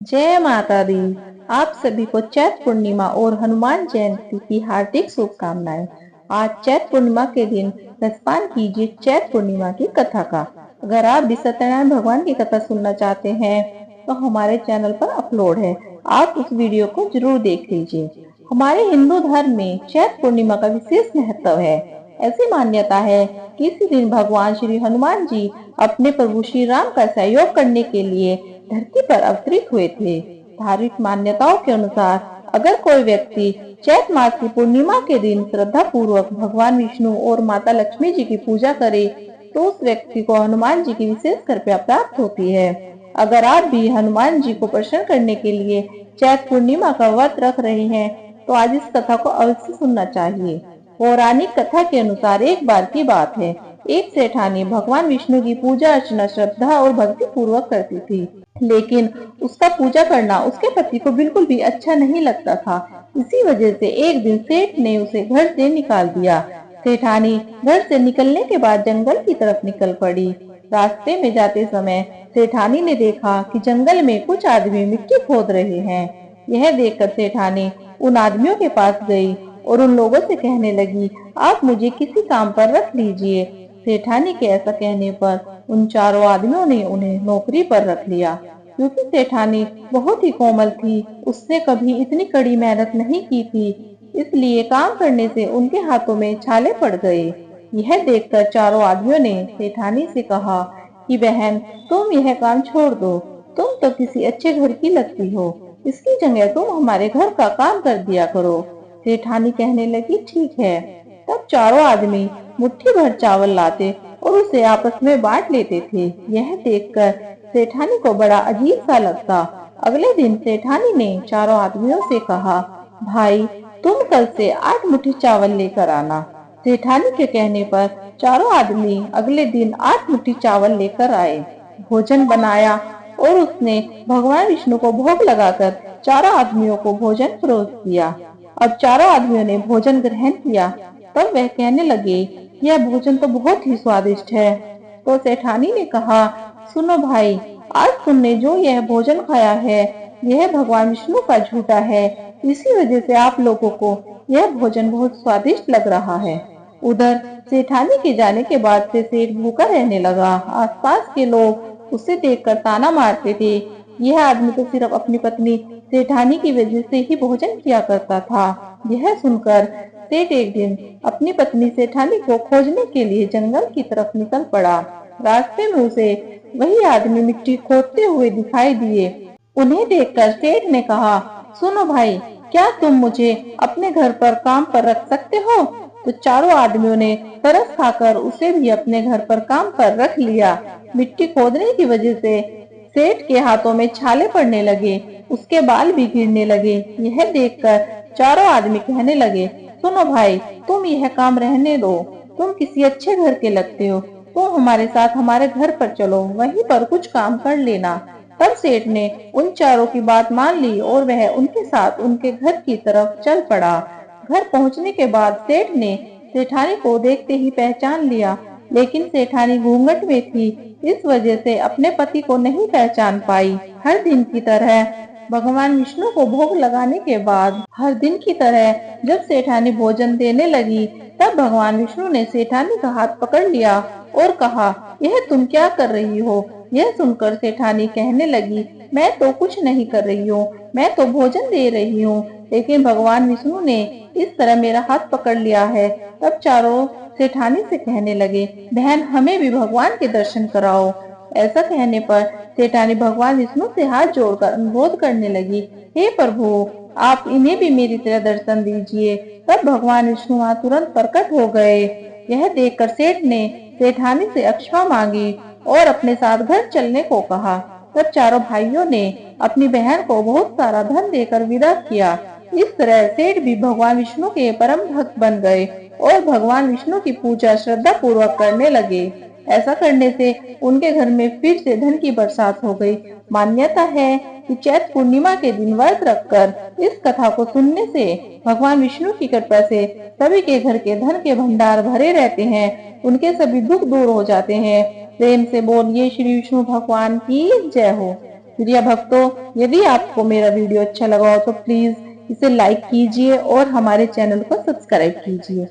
जय माता दी। आप सभी को चैत पूर्णिमा और हनुमान जयंती की हार्दिक शुभकामनाएं। आज चैत पूर्णिमा के दिन रसपान कीजिए चैत पूर्णिमा की कथा का। अगर आप भी सत्यनारायण भगवान की कथा सुनना चाहते हैं तो हमारे चैनल पर अपलोड है, आप उस वीडियो को जरूर देख लीजिए। हमारे हिंदू धर्म में चैत पूर्णिमा का विशेष महत्व है। ऐसी मान्यता है कि इसी दिन भगवान श्री हनुमान जी अपने प्रभु श्री राम का सहयोग करने के लिए धरती पर अवतरित हुए थे। धार्मिक मान्यताओं के अनुसार अगर कोई व्यक्ति चैत मास की पूर्णिमा के दिन श्रद्धा पूर्वक भगवान विष्णु और माता लक्ष्मी जी की पूजा करे तो उस व्यक्ति को हनुमान जी की विशेष कृपा प्राप्त होती है। अगर आप भी हनुमान जी को प्रसन्न करने के लिए चैत पूर्णिमा का व्रत रख रहे हैं तो आज इस कथा को अवश्य सुनना चाहिए। पौराणिक कथा के अनुसार एक बार की बात है, एक सेठानी भगवान विष्णु की पूजा अर्चना श्रद्धा और भक्ति पूर्वक करती थी, लेकिन उसका पूजा करना उसके पति को बिल्कुल भी अच्छा नहीं लगता था। इसी वजह से एक दिन सेठ ने उसे घर से निकाल दिया। सेठानी घर से निकलने के बाद जंगल की तरफ निकल पड़ी। रास्ते में जाते समय सेठानी ने देखा कि जंगल में कुछ आदमी मिट्टी खोद रहे हैं। यह देखकर सेठानी उन आदमियों के पास गई और उन लोगों से कहने लगी, आप मुझे किसी काम पर रख लीजिए। सेठानी के ऐसा कहने पर उन चारों आदमियों ने उन्हें नौकरी पर रख लिया। क्योंकि सेठानी बहुत ही कोमल थी, उसने कभी इतनी कड़ी मेहनत नहीं की थी, इसलिए काम करने से उनके हाथों में छाले पड़ गए। यह देखकर चारों आदमियों ने सेठानी से कहा कि बहन, तुम यह काम छोड़ दो, तुम तो किसी अच्छे घर की लगती हो, इसकी जगह तुम हमारे घर का काम कर दिया करो। सेठानी कहने लगी, ठीक है। तब चारों आदमी मुट्ठी भर चावल लाते और उसे आपस में बांट लेते थे। यह देखकर सेठानी को बड़ा अजीब सा लगता। अगले दिन सेठानी ने चारों आदमियों से कहा, भाई, तुम कल से 8 मुट्ठी चावल लेकर आना। सेठानी के कहने पर चारों आदमी अगले दिन 8 मुट्ठी चावल लेकर आए। भोजन बनाया और उसने भगवान विष्णु को भोग लगाकर चारों आदमियों को भोजन परोस दिया। अब चारों आदमियों ने भोजन ग्रहण किया। तब वह कहने लगे, यह भोजन तो बहुत ही स्वादिष्ट है। तो सेठानी ने कहा, सुनो भाई, आज तुमने जो यह भोजन खाया है यह भगवान विष्णु का झूठा है, इसी वजह से आप लोगों को यह भोजन बहुत स्वादिष्ट लग रहा है। उधर सेठानी के जाने के बाद से सेठ भूखा रहने लगा। आसपास के लोग उसे देखकर ताना मारते थे, यह आदमी तो सिर्फ अपनी पत्नी सेठानी की वजह से ही भोजन किया करता था। यह सुनकर सेठ एक दिन अपनी पत्नी सेठानी को खोजने के लिए जंगल की तरफ निकल पड़ा। रास्ते में उसे वही आदमी मिट्टी खोदते हुए दिखाई दिए। उन्हें देखकर सेठ ने कहा, सुनो भाई, क्या तुम मुझे अपने घर पर काम पर रख सकते हो? तो चारों आदमियों ने तरस खाकर उसे भी अपने घर पर काम पर रख लिया। मिट्टी खोदने की वजह से सेठ के हाथों में छाले पड़ने लगे, उसके बाल भी गिरने लगे। यह देखकर चारों आदमी कहने लगे, सुनो भाई, तुम यह काम रहने दो, तुम किसी अच्छे घर के लगते हो, तुम हमारे साथ हमारे घर पर चलो, वहीं पर कुछ काम कर लेना। तब सेठ ने उन चारों की बात मान ली और वह उनके साथ उनके घर की तरफ चल पड़ा। घर पहुंचने के बाद सेठ ने सेठानी को देखते ही पहचान लिया, लेकिन सेठानी घूंघट में थी, इस वजह से अपने पति को नहीं पहचान पाई। हर दिन की तरह भगवान विष्णु को भोग लगाने के बाद हर दिन की तरह जब सेठानी भोजन देने लगी, तब भगवान विष्णु ने सेठानी का हाथ पकड़ लिया और कहा, यह तुम क्या कर रही हो? यह सुनकर सेठानी कहने लगी, मैं तो कुछ नहीं कर रही हूँ, मैं तो भोजन दे रही हूँ, लेकिन भगवान विष्णु ने इस तरह मेरा हाथ पकड़ लिया है। तब चारों सेठानी से कहने लगे, बहन, हमें भी भगवान के दर्शन कराओ। ऐसा कहने पर सेठानी भगवान विष्णु से हाथ जोड़कर अनुरोध करने लगी, हे प्रभु, आप इन्हें भी मेरी तरह दर्शन दीजिए। तब भगवान विष्णु वहां तुरंत प्रकट हो गए। यह देखकर सेठ ने सेठानी से अक्षमा मांगी और अपने साथ घर चलने को कहा। तब चारों भाइयों ने अपनी बहन को बहुत सारा धन देकर विदा किया। इस तरह सेठ भी भगवान विष्णु के परम भक्त बन गए और भगवान विष्णु की पूजा श्रद्धा पूर्वक करने लगे। ऐसा करने से उनके घर में फिर से धन की बरसात हो गई। मान्यता है कि चैत पूर्णिमा के दिन व्रत रखकर इस कथा को सुनने से भगवान विष्णु की कृपा से सभी के घर के धन के भंडार भरे रहते हैं, उनके सभी दुख दूर हो जाते हैं। प्रेम से बोलिए श्री विष्णु भगवान की जय हो। प्रिय भक्तों, यदि आपको मेरा वीडियो अच्छा लगा हो तो प्लीज इसे लाइक कीजिए और हमारे चैनल को सब्सक्राइब कीजिए।